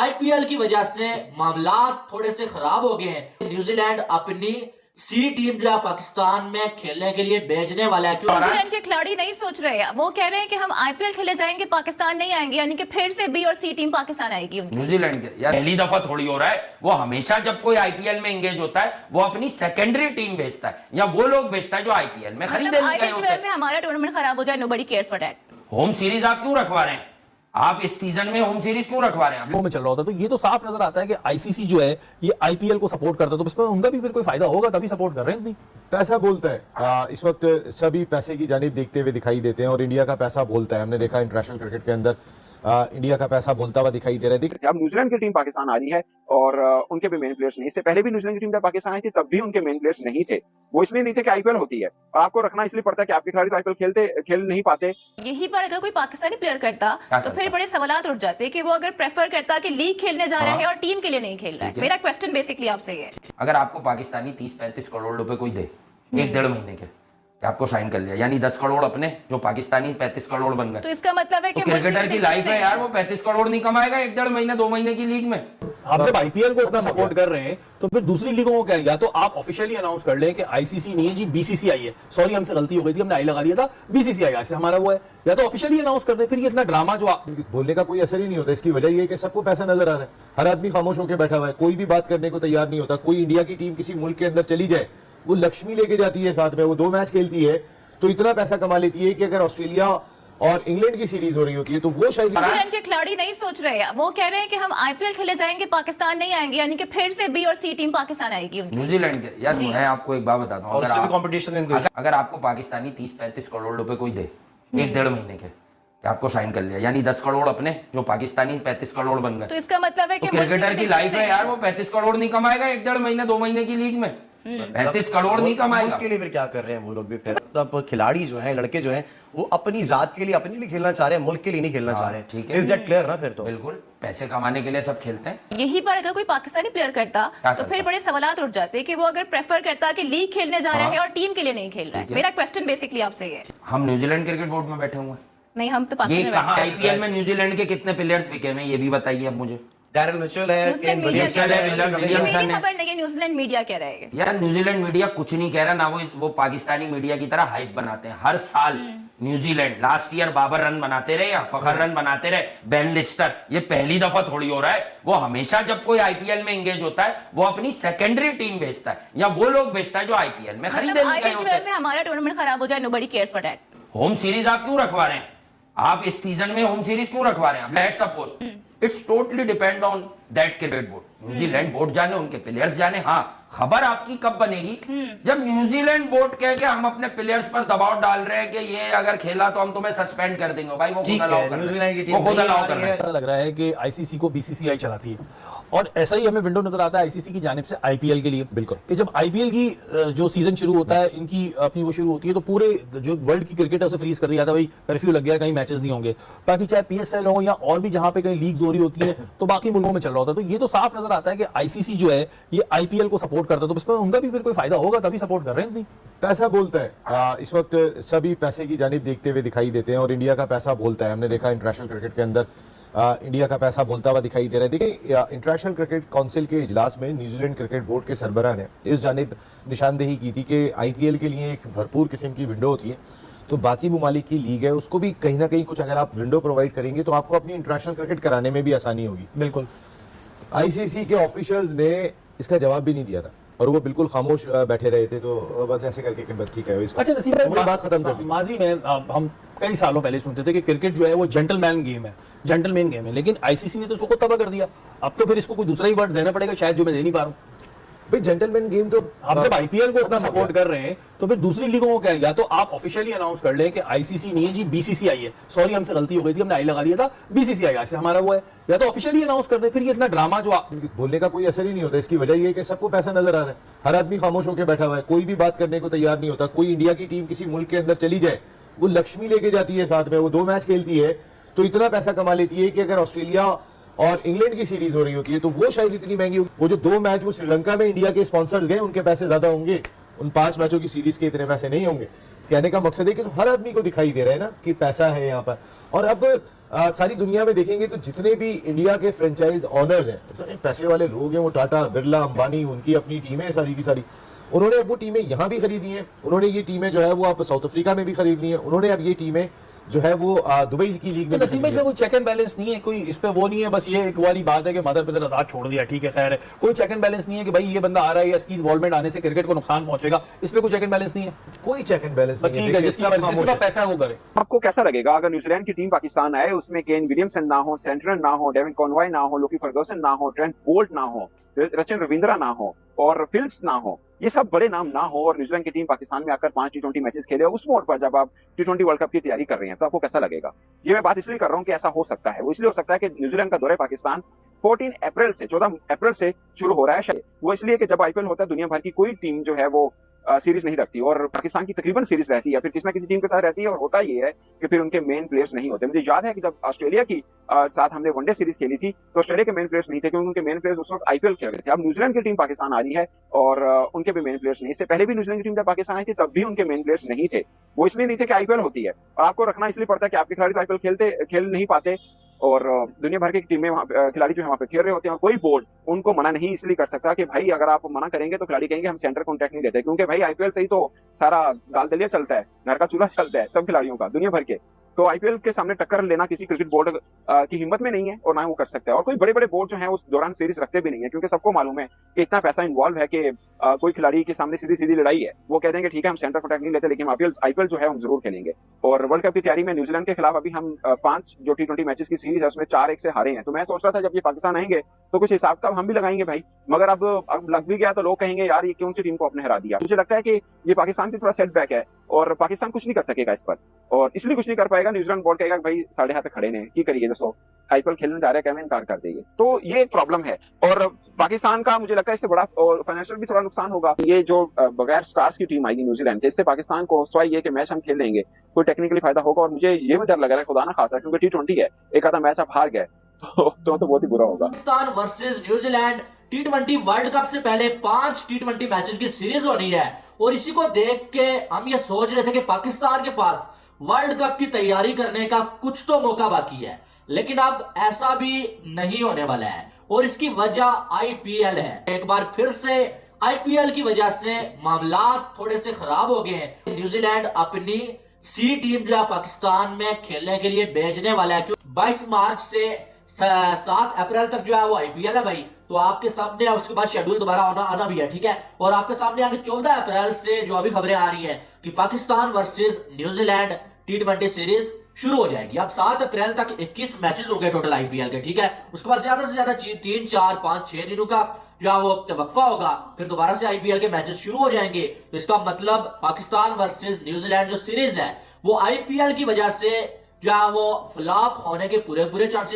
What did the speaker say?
IPL की वजह से मामलात थोड़े से खराब हो गए हैं। न्यूजीलैंड अपनी सी टीम जो है पाकिस्तान में खेलने के लिए भेजने वाला है। न्यूजीलैंड के खिलाड़ी नहीं सोच रहे हैं, वो कह रहे हैं कि हम आईपीएल खेले जाएंगे, पाकिस्तान नहीं आएंगे, यानी कि फिर से बी और सी टीम पाकिस्तान आएगी उनकी। न्यूजीलैंड के यार पहली दफा थोड़ी हो रहा है। वो हमेशा जब कोई आईपीएल में एंगेज होता है वो अपनी सेकेंडरी टीम भेजता है या वो लोग भेजता है जो आईपीएल में खरीदे नहीं गए होते हैं। हमारा टूर्नामेंट खराब हो जाए, nobody cares for that. Home series आप क्यों रखवा रहे हैं? आप इस सीजन में होम सीरीज क्यों रखवा रहे हैं? में चल रहा होता है, तो ये तो साफ नजर आता है कि आईसीसी जो है ये आईपीएल को सपोर्ट करता है, तो इसमें उनका भी फिर कोई फायदा होगा, तभी सपोर्ट कर रहे हैं। नहीं पैसा बोलता है। इस वक्त सभी पैसे की जानिब देखते हुए दिखाई देते हैं और इंडिया का पैसा बोलता है। हमने देखा इंटरनेशनल क्रिकेट के अंदर इंडिया का पैसा बोलता हुआ दिखाई दे रहा है। अब न्यूजीलैंड की टीम पाकिस्तान आ रही है और उनके भी मेन प्लेयर्स नहीं। इससे पहले भी न्यूजीलैंड की टीम जब पाकिस्तान आई थी तब भी उनके मेन प्लेयर्स नहीं थे। वो इसलिए नहीं थे कि आईपीएल होती है, आपको रखना इसलिए पड़ता है कि आपके खिलाड़ी तो आईपीएल खेल नहीं पाते। यही पर अगर कोई पाकिस्तानी प्लेयर करता तो फिर बड़े सवालात उठ जाते कि वो अगर प्रेफर करता कि लीग खेलने जा रहा है और टीम के लिए नहीं खेल रहा है। मेरा क्वेश्चन बेसिकली आपसे ये है, अगर आपको पाकिस्तानी 30-35 करोड़ रुपए कोई दे 1-1.5 महीने के, कि आपको साइन कर लिया, यानी 10 करोड़ अपने, जो पाकिस्तानी 35 करोड़ बन गए, तो इसका मतलब है कि क्रिकेटर की लाइफ है यार, वो 35 करोड़ नहीं कमाएगा 1-1.5 महीने 2 महीने की लीग में। आप जब आईपीएल को इतना सपोर्ट कर रहे हैं तो फिर दूसरी लीगों को क्या, या तो आप ऑफिशियली अनाउंस कर लें कि आईसीसी नहीं है जी, बीसीसीआई है, सॉरी हमसे गलती हो गई थी, हमने आई लगा दिया था, बीसीसीआई ऐसे हमारा वो है, या तो ऑफिशियली अनाउंस कर दे। फिर ये इतना ड्रामा जो बोलने का कोई असर ही नहीं होता। इसकी वजह ये है कि सबको पैसा नजर आ रहा है, हर आदमी खामोश होकर बैठा हुआ है, कोई भी बात करने को तैयार नहीं होता। कोई इंडिया की टीम किसी मुल्क के अंदर चली जाए, वो लक्ष्मी लेके जाती है साथ में, वो 2 मैच खेलती है तो इतना पैसा कमा लेती है कि अगर ऑस्ट्रेलिया और इंग्लैंड की सीरीज हो रही होती है तो वो शायद। न्यूजीलैंड के खिलाड़ी नहीं सोच रहे हैं, वो कह रहे हैं कि हम आईपीएल खेले जाएंगे, पाकिस्तान नहीं आएंगे, यानी कि फिर से बी और सी टीम पाकिस्तान आएगी उनकी। न्यूजीलैंड के यार मैं आपको एक बात बताता हूँ, अगर आपको पाकिस्तानी 30-35 करोड़ रुपए कोई दे 1-1.5 महीने के, कि आपको साइन कर लिया, यानी 10 करोड़ अपने, जो पाकिस्तानी 35 करोड़ बन गए, तो इसका मतलब है कि क्रिकेटर की लाइफ है यार, वो 35 करोड़ नहीं कमाएगा 1-1.5 महीने 2 महीने की लीग में, 35 करोड़ नहीं कमाएगा। के लिए फिर क्या कर रहे हैं वो लोग भी? फिर तब खिलाड़ी जो हैं, लड़के जो हैं, वो अपनी जात के लिए, अपने लिए खेलना चाह रहे हैं, मुल्क के लिए नहीं खेलना चाह रहे हैं। ठीक है, इज दैट क्लियर ना? फिर तो बिल्कुल पैसे कमाने के लिए सब खेलते हैं। यही पर अगर कोई पाकिस्तानी प्लेयर करता तो फिर बड़े सवालात उठ जाते कि वो अगर प्रेफर करता कि लीग खेलने जा रहा है और टीम के लिए नहीं खेल रहा है। मेरा क्वेश्चन बेसिकली आपसे ये है, हम न्यूजीलैंड क्रिकेट बोर्ड में बैठे हुए हैं, नहीं हम तो ये कहाँ आईपीएल में न्यूजीलैंड के कितने प्लेयर्स बिके हैं ये भी बताइए अब मुझे। डैरेल मिचेल है, केन विलियमसन है, खबर नहीं है न्यूजीलैंड मीडिया कह रहा है। यार न्यूजीलैंड मीडिया कुछ नहीं कह रहा ना, वो पाकिस्तानी मीडिया की तरह हाइप बनाते हैं हर साल। New Zealand last year Babar run बनाते रहे या फखर रन बनाते रहे, बेन लिस्टर, ये पहली दफा थोड़ी हो रहा है। वो हमेशा जब कोई आईपीएल में एंगेज होता है वो अपनी सेकेंडरी टीम भेजता है या वो लोग भेजता है जो आईपीएल में खरीदे नहीं गए होते हैं। हमारा टूर्नामेंट खराब हो जाए, nobody cares for that. Home series आप क्यों रखवा रहे हैं? आप इस सीजन में होम सीरीज क्यों रखवा रहे हैं? Let's suppose it's totally depend on that cricket board. New Zealand board जाने, उनके प्लेयर्स जाने। हाँ, खबर आपकी कब बनेगी? जब न्यूजीलैंड बोर्ड कह के हम अपने प्लेयर्स पर दबाव डाल रहे हैं कि ये अगर खेला तो हम तुम्हें सस्पेंड कर देंगे, भाई वो खुद अलाउ कर रहे हैं। ऐसा लग रहा है कि आईसीसी को बीसीसीआई चलाती है और ऐसा ही हमें विंडो नजर आता है आईसीसी की जानिब से आईपीएल के लिए। बिल्कुल कि जब आईपीएल की जो सीजन शुरू होता है, इनकी अपनी वो शुरू होती है, तो पूरे जो वर्ल्ड की क्रिकेट है उसे फ्रीज कर दिया जाता है, भाई कर्फ्यू लग गया, कहीं मैचेस नहीं होंगे। बाकी चाहे पीएसएल हो या और भी जहां पे कहीं लीग्स हो रही होती है तो बाकी मुल्कों में चल रहा होता है। तो ये तो साफ नजर आता है कि आईसीसी जो है ये आईपीएल को सपोर्ट करता है, तो इसमें उनका भी फिर कोई फायदा होगा, तभी सपोर्ट कर रहे हैं। नहीं पैसा बोलता है। इस वक्त सभी पैसे की जानिब देखते हुए दिखाई देते हैं और इंडिया का पैसा बोलता है। हमने देखा इंटरनेशनल क्रिकेट के अंदर इंडिया का पैसा बोलता हुआ दिखाई दे रहा है। देखिए इंटरनेशनल क्रिकेट काउंसिल के इजलास में न्यूजीलैंड क्रिकेट बोर्ड के सरबराह ने इस जानिब निशानदेही की थी कि आईपीएल के लिए एक भरपूर किस्म की विंडो होती है, तो बाकी ममालिक की लीग है उसको भी कहीं ना कहीं कुछ अगर आप विंडो प्रोवाइड करेंगे तो आपको अपनी इंटरनेशनल क्रिकेट कराने में भी आसानी होगी। बिल्कुल आईसीसी के ऑफिशियल्स ने इसका जवाब भी नहीं दिया था और वो बिल्कुल खामोश बैठे रहे थे, तो बस ऐसे करके कि बस ठीक है इसको। अच्छा नसीब भाई, बात खत्म कर दी। माजी में हम कई सालों पहले सुनते थे कि क्रिकेट जो है वो जेंटलमैन गेम है, जेंटलमैन गेम है, लेकिन आईसीसी ने तो इसको तबाह कर दिया। अब तो फिर इसको कोई दूसरा ही वर्ड देना पड़ेगा शायद, जो मैं दे नहीं पा रहा हूँ। भाई जेंटलमैन गेम तो आप जब आईपीएल को इतना सपोर्ट कर रहे हैं तो फिर दूसरी लीगों को क्या, या तो आप ऑफिशियली अनाउंस कर लें कि आईसीसी नहीं है जी, बीसीसीआई है, सॉरी हमसे गलती हो गई थी, हमने आई लगा दिया था, बीसीसीआई ऐसे हमारा वो है, या तो ऑफिशियली अनाउंस कर दे। फिर ये इतना ड्रामा जो बोलने का कोई असर ही नहीं होता। इसकी वजह ये है कि सबको पैसा नजर आ रहा है, हर आदमी खामोश होकर बैठा हुआ है, कोई भी बात करने को तैयार नहीं होता। कोई इंडिया की टीम किसी मुल्क के अंदर चली जाए, वो लक्ष्मी लेके जाती है साथ में, वो 2 मैच खेलती है तो इतना पैसा कमा लेती है कि अगर ऑस्ट्रेलिया और इंग्लैंड की सीरीज हो रही होती है तो वो शायद इतनी महंगी होगी। वो जो 2 मैच वो श्रीलंका में इंडिया के स्पॉन्सर्स गए, उनके पैसे ज्यादा होंगे, उन 5 मैचों की सीरीज के इतने पैसे नहीं होंगे। कहने का मकसद है कि तो हर आदमी को दिखाई दे रहा है ना कि पैसा है यहाँ पर। और अब सारी दुनिया में देखेंगे तो जितने भी इंडिया के फ्रेंचाइज ऑनर्स हैं, सारे पैसे वाले लोग हैं, वो टाटा, बिरला, अंबानी, उनकी अपनी टीमें सारी की सारी, उन्होंने अब वो टीमें यहाँ भी खरीदी हैं, उन्होंने ये टीमें जो है वो आप साउथ अफ्रीका में भी खरीद ली हैं, उन्होंने अब ये टीमें जो है वो दुबई की लीग में तो नसीम भाई से कोई चेक एंड बैलेंस नहीं है, कोई इस पे वो नहीं है, बस ये एक वाली बात है कि मदर पितर आजाद छोड़ दिया, ठीक है, खैर है, कोई चेक एंड बैलेंस नहीं है कि भाई ये बंदा आ रहा है या इसकी इन्वॉल्वमेंट आने से क्रिकेट को नुकसान पहुंचेगा, इस पे कोई चेक एंड बैलेंस नहीं है, कोई चेक एंड बैलेंस बस ठीक है, जिसका पैसा है वो करे। आपको कैसा लगेगा अगर न्यूजीलैंड की टीम पाकिस्तान आए, उसमें केन विलियमसन ना हो, सेंट्रल ना हो, डेविड कॉनवॉय ना हो, लोकी फर्गुसन ना हो, ट्रेंट बोल्ट ना हो, रचिन रविंद्रा ना हो और फिल्प्स ना हो, ये सब बड़े नाम ना हो और न्यूजीलैंड की टीम पाकिस्तान में आकर 5 T20 मैचेस खेले, उस मोड़ पर जब आप T20 वर्ल्ड कप की तैयारी कर रहे हैं तो आपको कैसा लगेगा? ये मैं बात इसलिए कर रहा हूं कि ऐसा हो सकता है, वो इसलिए हो सकता है कि न्यूजीलैंड का दौरे पाकिस्तान 14 अप्रैल से शुरू हो रहा है शायद, वो इसलिए कि जब आईपीएल होता है दुनिया भर की कोई टीम जो है वो सीरीज नहीं रखती और पाकिस्तान की तकरीबन सीरीज रहती है, फिर किसी ना किसी टीम के साथ रहती है और होता ये है कि फिर उनके मेन प्लेयर्स नहीं होते। मुझे याद है कि जब ऑस्ट्रेलिया की साथ हमने वनडे सीरीज खेली थी तो ऑस्ट्रेलिया के मेन प्लेयर्स नहीं थे क्योंकि उनके मेन प्लेयर्स उस वक्त आईपीएल खेल रहे थे। अब न्यूजीलैंड की टीम पाकिस्तान आ रही है और उनके भी मेन प्लेयर्स नहीं, इससे पहले भी न्यूजीलैंड की टीम जब पाकिस्तान आई थी तब भी उनके मेन प्लेयर्स नहीं थे, वो इसलिए नहीं थे कि आईपीएल होती है और आपको रखना इसलिए पड़ता है कि आपके खिलाड़ी तो आईपीएल खेल नहीं पाते और दुनिया भर की टीमें खिलाड़ी जो है वहाँ पे खेल रहे होते हैं और कोई बोर्ड उनको मना नहीं इसलिए कर सकता कि भाई अगर आप मना करेंगे तो खिलाड़ी कहेंगे हम सेंटर कॉन्ट्रैक्ट नहीं देते, क्योंकि भाई आईपीएल से ही तो सारा दाल दलिया चलता है, घर का चूल्हा चलता है सब खिलाड़ियों का दुनिया भर के। तो आईपीएल के सामने टक्कर लेना किसी क्रिकेट बोर्ड की हिम्मत में नहीं है और ना वो कर सकता है और कोई बड़े बड़े बोर्ड जो हैं उस दौरान सीरीज रखते भी नहीं है क्योंकि सबको मालूम है कि इतना पैसा इन्वॉल्व है कि कोई खिलाड़ी के सामने सीधी सीधी लड़ाई है, वो कहते हैं कि ठीक है हम सेंटर कॉन्ट्रैक्ट नहीं लेते लेकिन आईपीएल जो है हम जरूर खेलेंगे। और वर्ल्ड कप की तैयारी में न्यूजीलैंड के खिलाफ अभी हम 5 जो T20 मैचेस की सीरीज है उसमें 4-1 से हारे हैं, तो मैं सोच रहा था जब ये पाकिस्तान आएंगे तो कुछ हिसाब किताब हम भी लगाएंगे भाई, मगर अब लग भी गया तो लोग कहेंगे यार ये कौन सी टीम को आपने हरा दिया। मुझे लगता है कि ये पाकिस्तान की थोड़ा सेटबैक है और पाकिस्तान कुछ नहीं कर सकेगा इस पर और इसलिए कुछ नहीं कर पाएगा, न्यूजीलैंड बोर्ड कहेगा भाई साढ़े हाथ खड़े ने की करिए दोस्तों, आईपीएल खेलने जा रहे हैं कैसे इनकार कर देंगे, तो ये एक प्रॉब्लम है और पाकिस्तान का मुझे लगता है इससे बड़ा और फाइनेंशियल भी थोड़ा नुकसान होगा। ये जो बगैर स्टार्स की टीम आएगी न्यूजीलैंड के, इससे पाकिस्तान को स्वाई ये कि मैच हम खेल लेंगे कोई टेक्निकली फायदा होगा और मुझे ये भी डर लग रहा है खुदा ना खासा क्योंकि T20 है, एक आधा मैच आप हार गए तो बहुत ही बुरा होगा। Pakistan versus New Zealand T20 world cup से पहले 5 T20 मैचेस की सीरीज होनी है और इसी को देख के हम ये सोच रहे थे कि पाकिस्तान के पास वर्ल्ड कप की तैयारी करने का कुछ तो मौका बाकी है, लेकिन अब ऐसा भी नहीं होने वाला है और इसकी वजह आईपीएल है। एक बार फिर से आईपीएल की वजह से मामलात थोड़े से खराब हो गए हैं। न्यूजीलैंड अपनी सी टीम जो पाकिस्तान में खेलने के लिए भेजने वाला है, 22 मार्च से 7 अप्रैल तक जो है वो आईपीएल है भाई, तो आपके सामने उसके बाद शेड्यूल दोबारा आना भी है, ठीक है, और आपके सामने आगे 14 अप्रैल से जो अभी खबरें आ रही हैं कि Pakistan versus New Zealand T20 series शुरू हो जाएगी। अब 7 अप्रैल तक 21 मैचेस हो गए टोटल आईपीएल के, ठीक है, उसके बाद ज्यादा से ज्यादा 3, 4, 5, 6 दिनों का जो है वो वक्फा होगा, फिर दोबारा से आईपीएल के मैचेस शुरू हो जाएंगे। तो इसका मतलब पाकिस्तान वर्सेस न्यूजीलैंड जो सीरीज है वो आईपीएल की वजह से जो है वो फ्लॉप होने के पूरे चांसेस